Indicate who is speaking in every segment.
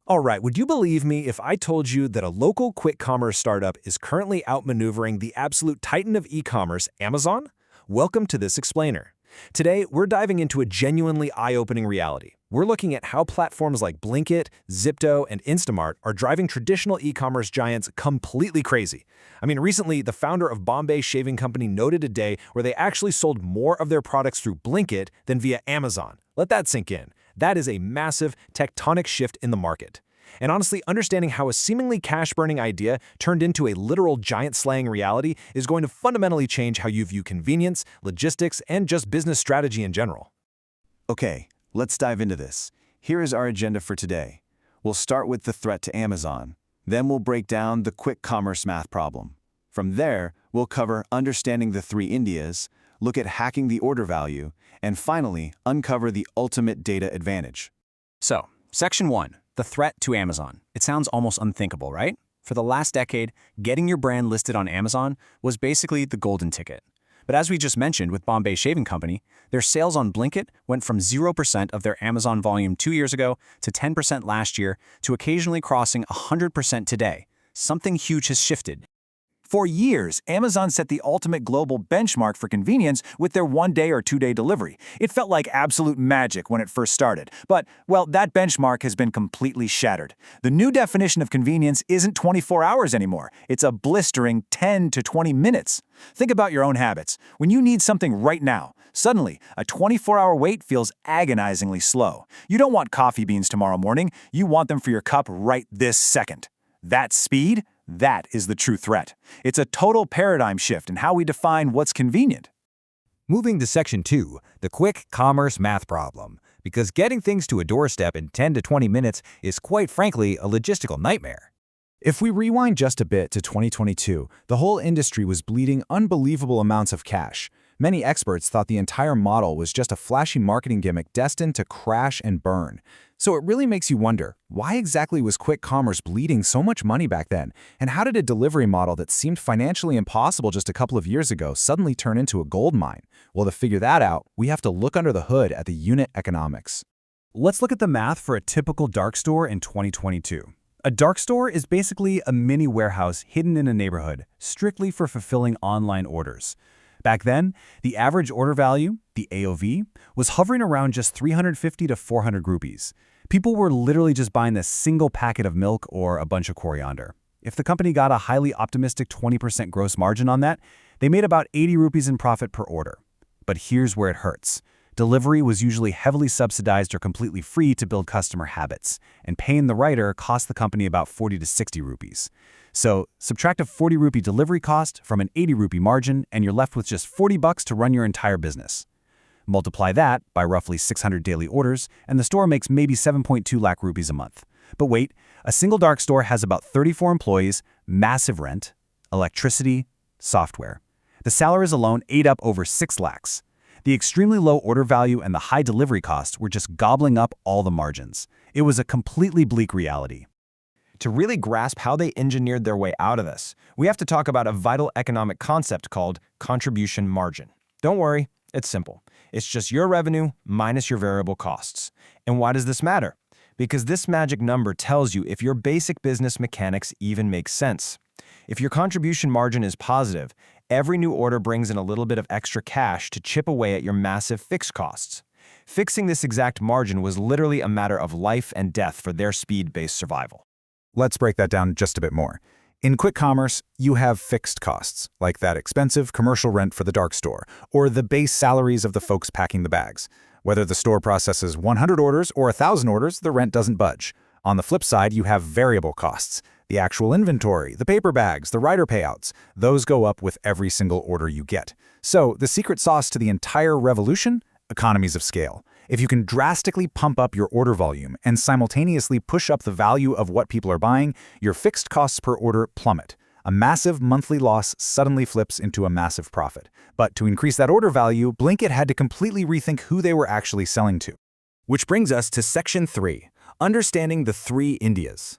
Speaker 1: All right, would you believe me if I told you that a local quick commerce startup is currently outmaneuvering the absolute titan of e-commerce, Amazon? Welcome to this explainer. Today, we're diving into a genuinely eye-opening reality. We're looking at how platforms like Blinkit, Zipto, and Instamart are driving traditional e-commerce giants completely crazy. Recently, the founder of Bombay Shaving Company noted a day where they actually sold more of their products through Blinkit than via Amazon. Let that sink in. That is a massive, tectonic shift in the market. And honestly, understanding how a seemingly cash-burning idea turned into a literal giant-slaying reality is going to fundamentally change how you view convenience, logistics, and just business strategy in general.
Speaker 2: Okay, let's dive into this. Here is our agenda for today. We'll start with the threat to Amazon. Then we'll break down the quick commerce math problem. From there, we'll cover understanding the three Indias, look at hacking the order value, and finally, uncover the ultimate data advantage.
Speaker 3: So, Section 1, the threat to Amazon. It sounds almost unthinkable, right? For the last decade, getting your brand listed on Amazon was basically the golden ticket. But as we just mentioned with Bombay Shaving Company, their sales on Blinkit went from 0% of their Amazon volume 2 years ago to 10% last year to occasionally crossing 100% today. Something huge has shifted.
Speaker 4: For years, Amazon set the ultimate global benchmark for convenience with their one-day or two-day delivery. It felt like absolute magic when it first started. But, well, that benchmark has been completely shattered. The new definition of convenience isn't 24 hours anymore. It's a blistering 10 to 20 minutes. Think about your own habits. When you need something right now, suddenly, a 24-hour wait feels agonizingly slow. You don't want coffee beans tomorrow morning. You want them for your cup right this second. That speed? That is the true threat. It's a total paradigm shift in how we define what's convenient.
Speaker 5: Moving to Section 2, the quick commerce math problem, because getting things to a doorstep in 10 to 20 minutes is quite frankly a logistical nightmare.
Speaker 6: If we rewind just a bit to 2022, the whole industry was bleeding unbelievable amounts of cash. Many experts thought the entire model was just a flashy marketing gimmick destined to crash and burn. So it really makes you wonder, why exactly was quick commerce bleeding so much money back then? And how did a delivery model that seemed financially impossible just a couple of years ago suddenly turn into a gold mine? Well, to figure that out, we have to look under the hood at the unit economics.
Speaker 1: Let's look at the math for a typical dark store in 2022. A dark store is basically a mini warehouse hidden in a neighborhood, strictly for fulfilling online orders. Back then, the average order value, the AOV, was hovering around just 350 to 400 rupees. People were literally just buying a single packet of milk or a bunch of coriander. If the company got a highly optimistic 20% gross margin on that, they made about 80 rupees in profit per order. But here's where it hurts. Delivery was usually heavily subsidized or completely free to build customer habits, and paying the writer cost the company about 40 to 60 rupees. So, subtract a 40 rupee delivery cost from an 80 rupee margin, and you're left with just 40 bucks to run your entire business. Multiply that by roughly 600 daily orders, and the store makes maybe 7.2 lakh rupees a month. But wait, a single dark store has about 34 employees, massive rent, electricity, software. The salaries alone ate up over 6 lakhs. The extremely low order value and the high delivery costs were just gobbling up all the margins. It was a completely bleak reality.
Speaker 7: To really grasp how they engineered their way out of this, we have to talk about a vital economic concept called contribution margin. Don't worry, it's simple. It's just your revenue minus your variable costs. And why does this matter? Because this magic number tells you if your basic business mechanics even make sense. If your contribution margin is positive, every new order brings in a little bit of extra cash to chip away at your massive fixed costs. Fixing this exact margin was literally a matter of life and death for their speed-based survival.
Speaker 6: Let's break that down just a bit more. In quick commerce, you have fixed costs, like that expensive commercial rent for the dark store, or the base salaries of the folks packing the bags. Whether the store processes 100 orders or 1,000 orders, the rent doesn't budge. On the flip side, you have variable costs. The actual inventory, the paper bags, the rider payouts, those go up with every single order you get. So the secret sauce to the entire revolution? Economies of scale. If you can drastically pump up your order volume and simultaneously push up the value of what people are buying, your fixed costs per order plummet. A massive monthly loss suddenly flips into a massive profit. But to increase that order value, Blinkit had to completely rethink who they were actually selling to.
Speaker 1: Which brings us to Section 3, understanding the three Indias.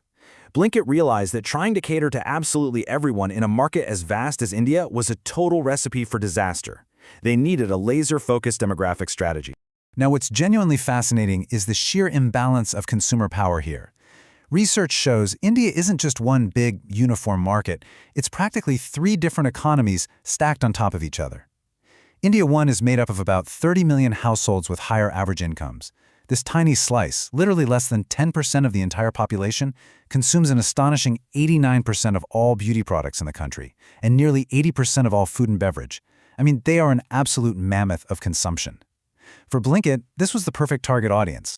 Speaker 1: Blinkit realized that trying to cater to absolutely everyone in a market as vast as India was a total recipe for disaster. They needed a laser-focused demographic strategy.
Speaker 8: Now, what's genuinely fascinating is the sheer imbalance of consumer power here.
Speaker 6: Research shows India isn't just one big, uniform market. It's practically 3 different economies stacked on top of each other. India 1 is made up of about 30 million households with higher average incomes. This tiny slice, literally less than 10% of the entire population, consumes an astonishing 89% of all beauty products in the country, and nearly 80% of all food and beverage. I mean, they are an absolute mammoth of consumption. For Blinkit, this was the perfect target audience.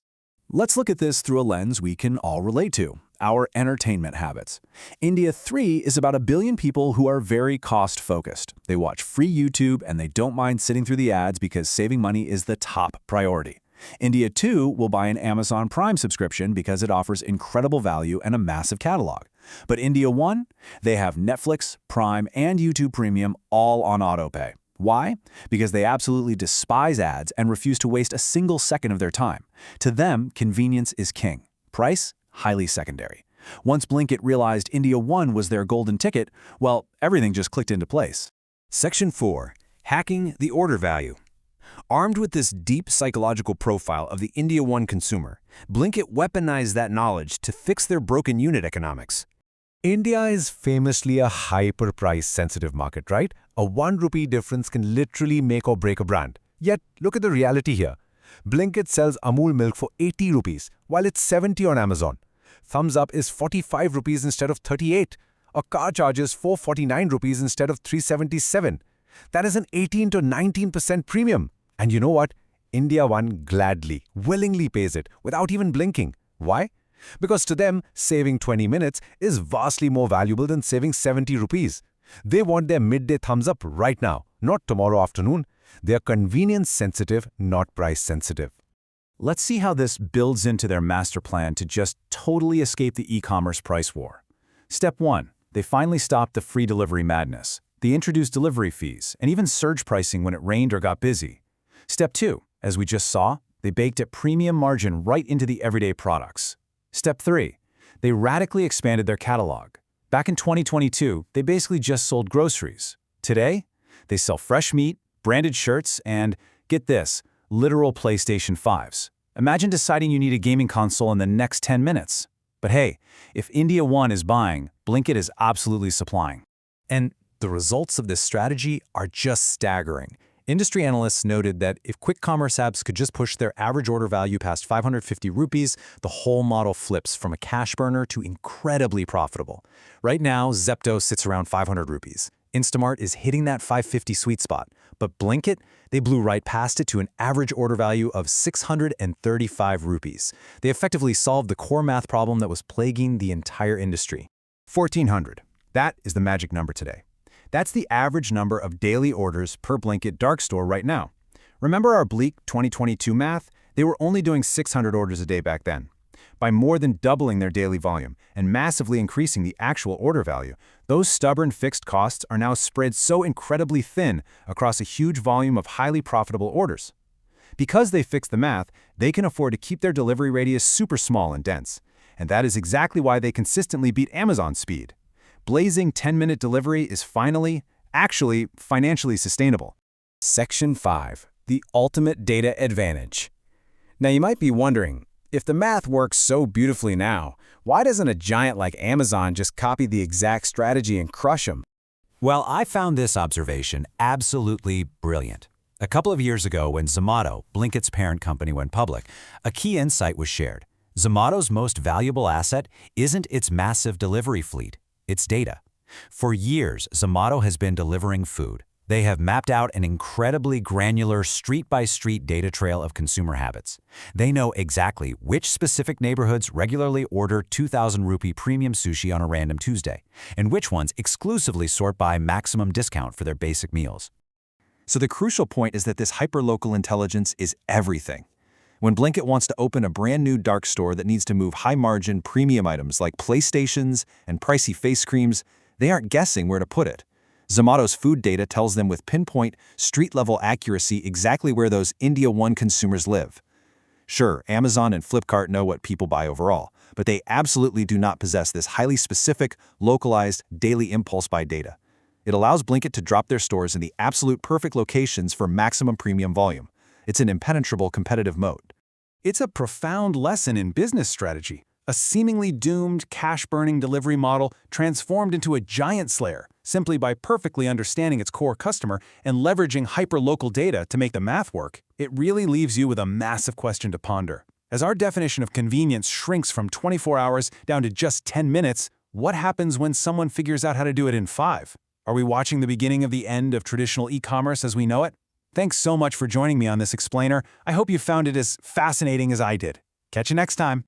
Speaker 1: Let's look at this through a lens we can all relate to, our entertainment habits. India 3 is about 1 billion people who are very cost-focused. They watch free YouTube and they don't mind sitting through the ads because saving money is the top priority. India 2 will buy an Amazon Prime subscription because it offers incredible value and a massive catalog. But India 1, they have Netflix, Prime, and YouTube Premium all on autopay. Why? Because they absolutely despise ads and refuse to waste a single second of their time. To them, convenience is king. Price? Highly secondary. Once Blinkit realized India 1 was their golden ticket, well, everything just clicked into place.
Speaker 3: Section 4. Hacking the order value. Armed with this deep psychological profile of the India 1 consumer, Blinkit weaponized that knowledge to fix their broken unit economics.
Speaker 5: India is famously a hyper-price-sensitive market, right? A 1 rupee difference can literally make or break a brand. Yet, look at the reality here. Blinkit sells Amul milk for 80 rupees, while it's 70 on Amazon. Thumbs Up is 45 rupees instead of 38. A car charges 449 rupees instead of 377. That is an 18 to 19% premium. And you know what? India 1 gladly, willingly pays it without even blinking. Why? Because to them, saving 20 minutes is vastly more valuable than saving 70 rupees. They want their midday thumbs up right now, not tomorrow afternoon. They are convenience sensitive, not price sensitive.
Speaker 1: Let's see how this builds into their master plan to just totally escape the e-commerce price war. Step 1. They finally stopped the free delivery madness. They introduced delivery fees and even surge pricing when it rained or got busy. Step 2. As we just saw, they baked a premium margin right into the everyday products. Step 3. They radically expanded their catalog. Back in 2022, they basically just sold groceries. Today, they sell fresh meat, branded shirts, and, get this, literal PlayStation 5s. Imagine deciding you need a gaming console in the next 10 minutes. But hey, if India 1 is buying, Blinkit is absolutely supplying.
Speaker 3: And the results of this strategy are just staggering. Industry analysts noted that if quick commerce apps could just push their average order value past 550 rupees, the whole model flips from a cash burner to incredibly profitable. Right now, Zepto sits around 500 rupees. Instamart is hitting that 550 sweet spot. But Blinkit, they blew right past it to an average order value of 635 rupees. They effectively solved the core math problem that was plaguing the entire industry.
Speaker 1: 1,400. That is the magic number today. That's the average number of daily orders per Blinkit dark store right now. Remember our bleak 2022 math? They were only doing 600 orders a day back then. By more than doubling their daily volume and massively increasing the actual order value, those stubborn fixed costs are now spread so incredibly thin across a huge volume of highly profitable orders. Because they fixed the math, they can afford to keep their delivery radius super small and dense. And that is exactly why they consistently beat Amazon's speed. Blazing 10-minute delivery is actually financially sustainable.
Speaker 3: Section 5. The ultimate data advantage. Now you might be wondering, if the math works so beautifully now, why doesn't a giant like Amazon just copy the exact strategy and crush them?
Speaker 5: Well, I found this observation absolutely brilliant. A couple of years ago when Zomato, Blinkit's parent company, went public, a key insight was shared. Zomato's most valuable asset isn't its massive delivery fleet. It's data. For years, Zomato has been delivering food. They have mapped out an incredibly granular street-by-street data trail of consumer habits. They know exactly which specific neighborhoods regularly order 2,000 rupee premium sushi on a random Tuesday, and which ones exclusively sort by maximum discount for their basic meals.
Speaker 4: So the crucial point is that this hyperlocal intelligence is everything. When Blinkit wants to open a brand new dark store that needs to move high-margin premium items like PlayStations and pricey face creams, they aren't guessing where to put it. Zomato's food data tells them with pinpoint, street-level accuracy exactly where those India 1 consumers live. Sure, Amazon and Flipkart know what people buy overall, but they absolutely do not possess this highly specific, localized, daily impulse buy data. It allows Blinkit to drop their stores in the absolute perfect locations for maximum premium volume. It's an impenetrable competitive moat.
Speaker 1: It's a profound lesson in business strategy. A seemingly doomed, cash-burning delivery model transformed into a giant slayer simply by perfectly understanding its core customer and leveraging hyper-local data to make the math work. It really leaves you with a massive question to ponder. As our definition of convenience shrinks from 24 hours down to just 10 minutes, what happens when someone figures out how to do it in 5? Are we watching the beginning of the end of traditional e-commerce as we know it? Thanks so much for joining me on this explainer. I hope you found it as fascinating as I did. Catch you next time.